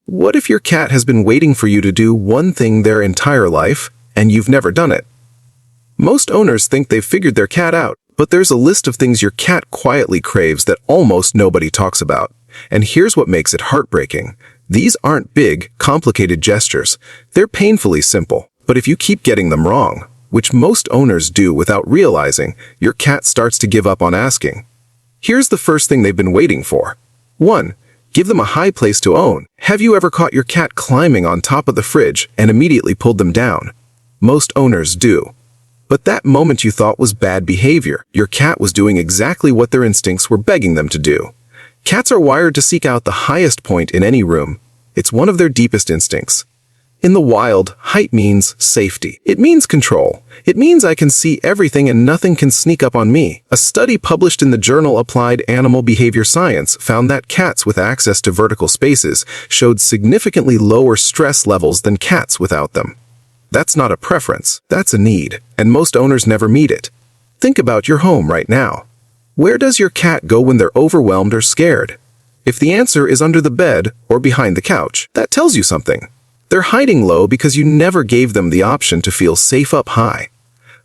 What if your cat has been waiting for you to do one thing their entire life, and you've never done it? Most owners think they've figured their cat out, but there's a list of things your cat quietly craves that almost nobody talks about. And here's what makes it heartbreaking. These aren't big, complicated gestures. They're painfully simple. But if you keep getting them wrong, which most owners do without realizing, your cat starts to give up on asking. Here's the first thing they've been waiting for. 1. Give them a high place to own. Have you ever caught your cat climbing on top of the fridge and immediately pulled them down? Most owners do. But that moment you thought was bad behavior. Your cat was doing exactly what their instincts were begging them to do. Cats are wired to seek out the highest point in any room. It's one of their deepest instincts. In the wild, height means safety. It means control. It means I can see everything and nothing can sneak up on me. A study published in the journal Applied Animal Behavior Science found that cats with access to vertical spaces showed significantly lower stress levels than cats without them. That's not a preference, that's a need, and most owners never meet it. Think about your home right now. Where does your cat go when they're overwhelmed or scared? If the answer is under the bed or behind the couch, that tells you something. They're hiding low because you never gave them the option to feel safe up high.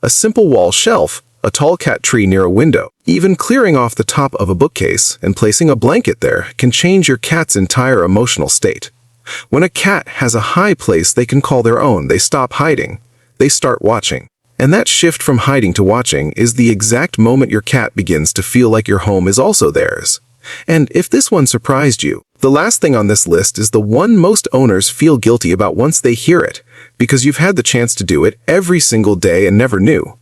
A simple wall shelf, a tall cat tree near a window, even clearing off the top of a bookcase and placing a blanket there can change your cat's entire emotional state. When a cat has a high place they can call their own, they stop hiding. They start watching. And that shift from hiding to watching is the exact moment your cat begins to feel like your home is also theirs. And if this one surprised you, the last thing on this list is the one most owners feel guilty about once they hear it, because you've had the chance to do it every single day and never knew.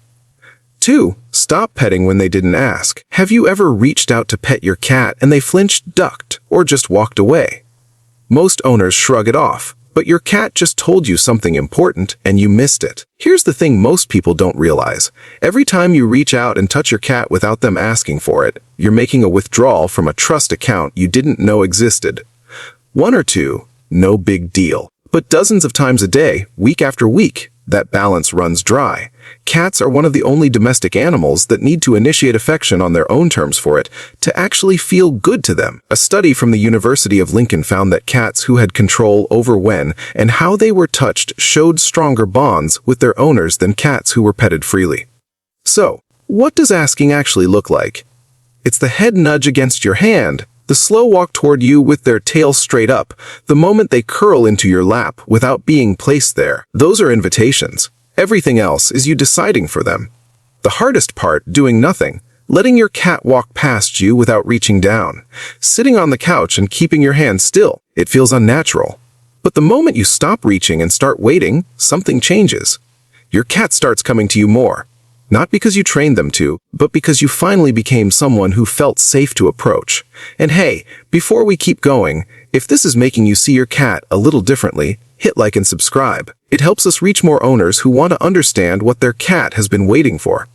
2. Stop petting when they didn't ask. Have you ever reached out to pet your cat and they flinched, ducked, or just walked away? Most owners shrug it off, but your cat just told you something important and you missed it. Here's the thing most people don't realize. Every time you reach out and touch your cat without them asking for it, you're making a withdrawal from a trust account you didn't know existed. 1 or 2, no big deal. But dozens of times a day, week after week, that balance runs dry. Cats are one of the only domestic animals that need to initiate affection on their own terms for it to actually feel good to them. A study from the University of Lincoln found that cats who had control over when and how they were touched showed stronger bonds with their owners than cats who were petted freely. So, what does asking actually look like? It's the head nudge against your hand, the slow walk toward you with their tail straight up, the moment they curl into your lap without being placed there. Those are invitations. Everything else is you deciding for them. The hardest part, doing nothing, letting your cat walk past you without reaching down, sitting on the couch and keeping your hand still. It feels unnatural. But the moment you stop reaching and start waiting, something changes. Your cat starts coming to you more. Not because you trained them to, but because you finally became someone who felt safe to approach. And hey, before we keep going, if this is making you see your cat a little differently, hit like and subscribe. It helps us reach more owners who want to understand what their cat has been waiting for.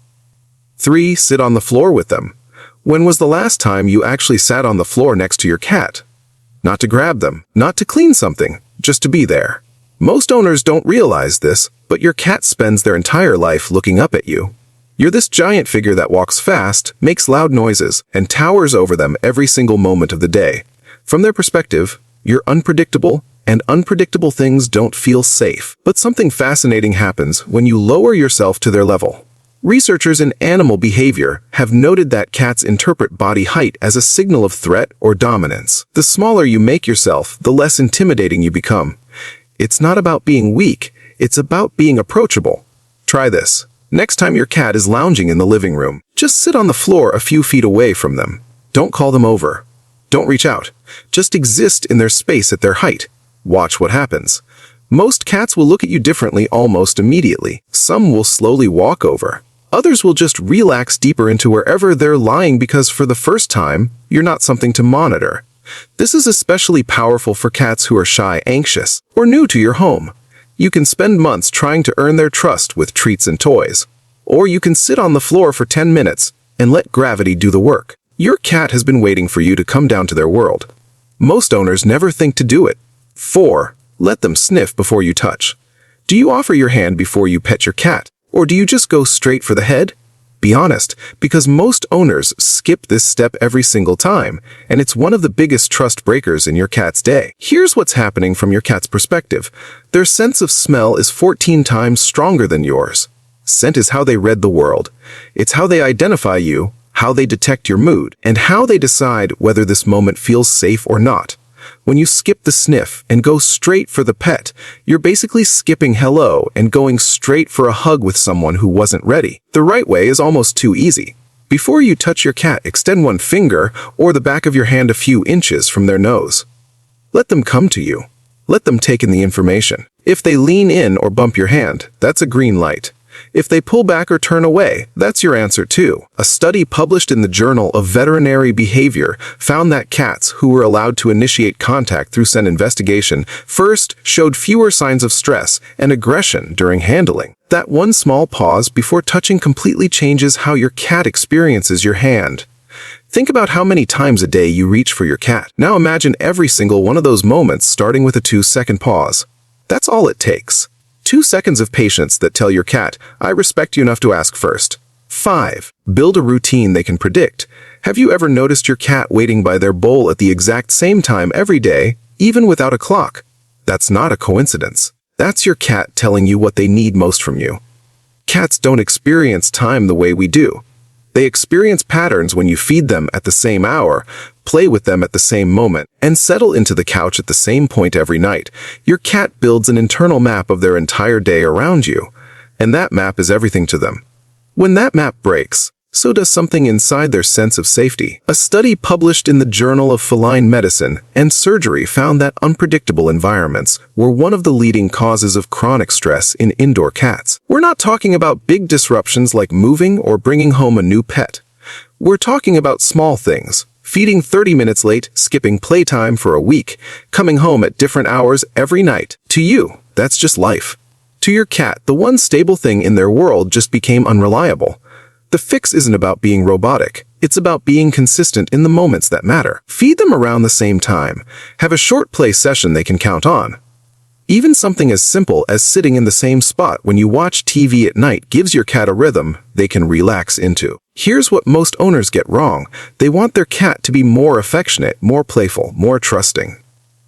3. Sit on the floor with them. When was the last time you actually sat on the floor next to your cat? Not to grab them, not to clean something, just to be there. Most owners don't realize this, but your cat spends their entire life looking up at you. You're this giant figure that walks fast, makes loud noises, and towers over them every single moment of the day. From their perspective, you're unpredictable, and unpredictable things don't feel safe. But something fascinating happens when you lower yourself to their level. Researchers in animal behavior have noted that cats interpret body height as a signal of threat or dominance. The smaller you make yourself, the less intimidating you become. It's not about being weak, it's about being approachable. Try this. Next time your cat is lounging in the living room, just sit on the floor a few feet away from them. Don't call them over. Don't reach out. Just exist in their space at their height. Watch what happens. Most cats will look at you differently almost immediately. Some will slowly walk over. Others will just relax deeper into wherever they're lying because for the first time, you're not something to monitor. This is especially powerful for cats who are shy, anxious, or new to your home. You can spend months trying to earn their trust with treats and toys. Or you can sit on the floor for 10 minutes and let gravity do the work. Your cat has been waiting for you to come down to their world. Most owners never think to do it. 4. Let them sniff before you touch. Do you offer your hand before you pet your cat? Or do you just go straight for the head? Be honest, because most owners skip this step every single time, and it's one of the biggest trust breakers in your cat's day. Here's what's happening from your cat's perspective. Their sense of smell is 14 times stronger than yours. Scent is how they read the world. It's how they identify you, how they detect your mood, and how they decide whether this moment feels safe or not. When you skip the sniff and go straight for the pet, you're basically skipping hello and going straight for a hug with someone who wasn't ready. The right way is almost too easy. Before you touch your cat, extend one finger or the back of your hand a few inches from their nose. Let them come to you. Let them take in the information. If they lean in or bump your hand, that's a green light. If they pull back or turn away, that's your answer too. A study published in the Journal of Veterinary Behavior found that cats who were allowed to initiate contact through scent investigation first showed fewer signs of stress and aggression during handling. That one small pause before touching completely changes how your cat experiences your hand. Think about how many times a day you reach for your cat. Now imagine every single one of those moments starting with a 2-second pause. That's all it takes. 2 seconds of patience that tell your cat, I respect you enough to ask first. 5. Build a routine they can predict. Have you ever noticed your cat waiting by their bowl at the exact same time every day, even without a clock? That's not a coincidence. That's your cat telling you what they need most from you. Cats don't experience time the way we do. They experience patterns when you feed them at the same hour, play with them at the same moment, and settle into the couch at the same point every night. Your cat builds an internal map of their entire day around you, and that map is everything to them. When that map breaks, so does something inside their sense of safety. A study published in the Journal of Feline Medicine and Surgery found that unpredictable environments were one of the leading causes of chronic stress in indoor cats. We're not talking about big disruptions like moving or bringing home a new pet. We're talking about small things. Feeding 30 minutes late, skipping playtime for a week, coming home at different hours every night. To you, that's just life. To your cat, the one stable thing in their world just became unreliable. The fix isn't about being robotic. It's about being consistent in the moments that matter. Feed them around the same time. Have a short play session they can count on. Even something as simple as sitting in the same spot when you watch TV at night gives your cat a rhythm they can relax into. Here's what most owners get wrong. They want their cat to be more affectionate, more playful, more trusting.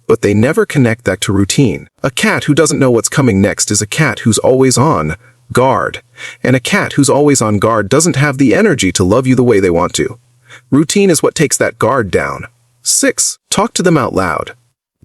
But they never connect that to routine. A cat who doesn't know what's coming next is a cat who's always on guard. And a cat who's always on guard doesn't have the energy to love you the way they want to. Routine is what takes that guard down. 6. Talk to them out loud.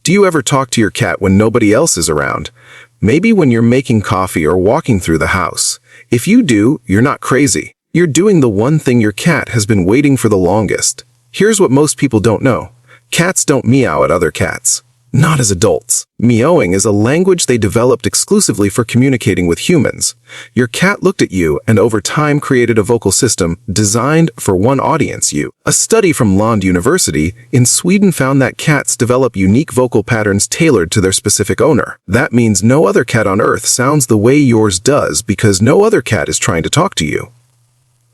Do you ever talk to your cat when nobody else is around? Maybe when you're making coffee or walking through the house. If you do, you're not crazy. You're doing the one thing your cat has been waiting for the longest. Here's what most people don't know. Cats don't meow at other cats. Not as adults. Meowing is a language they developed exclusively for communicating with humans. Your cat looked at you and over time created a vocal system designed for one audience, you. A study from Lund University in Sweden found that cats develop unique vocal patterns tailored to their specific owner. That means no other cat on earth sounds the way yours does because no other cat is trying to talk to you.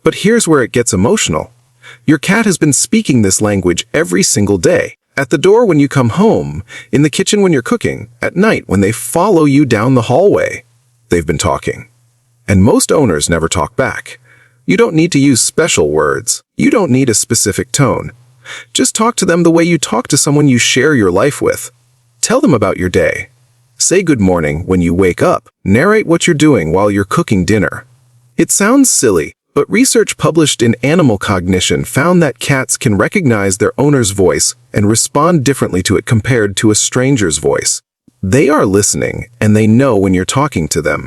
But here's where it gets emotional. Your cat has been speaking this language every single day. At the door when you come home, in the kitchen when you're cooking, at night when they follow you down the hallway. They've been talking. And most owners never talk back. You don't need to use special words. You don't need a specific tone. Just talk to them the way you talk to someone you share your life with. Tell them about your day. Say good morning when you wake up. Narrate what you're doing while you're cooking dinner. It sounds silly, but research published in Animal Cognition found that cats can recognize their owner's voice and respond differently to it compared to a stranger's voice. They are listening, and they know when you're talking to them.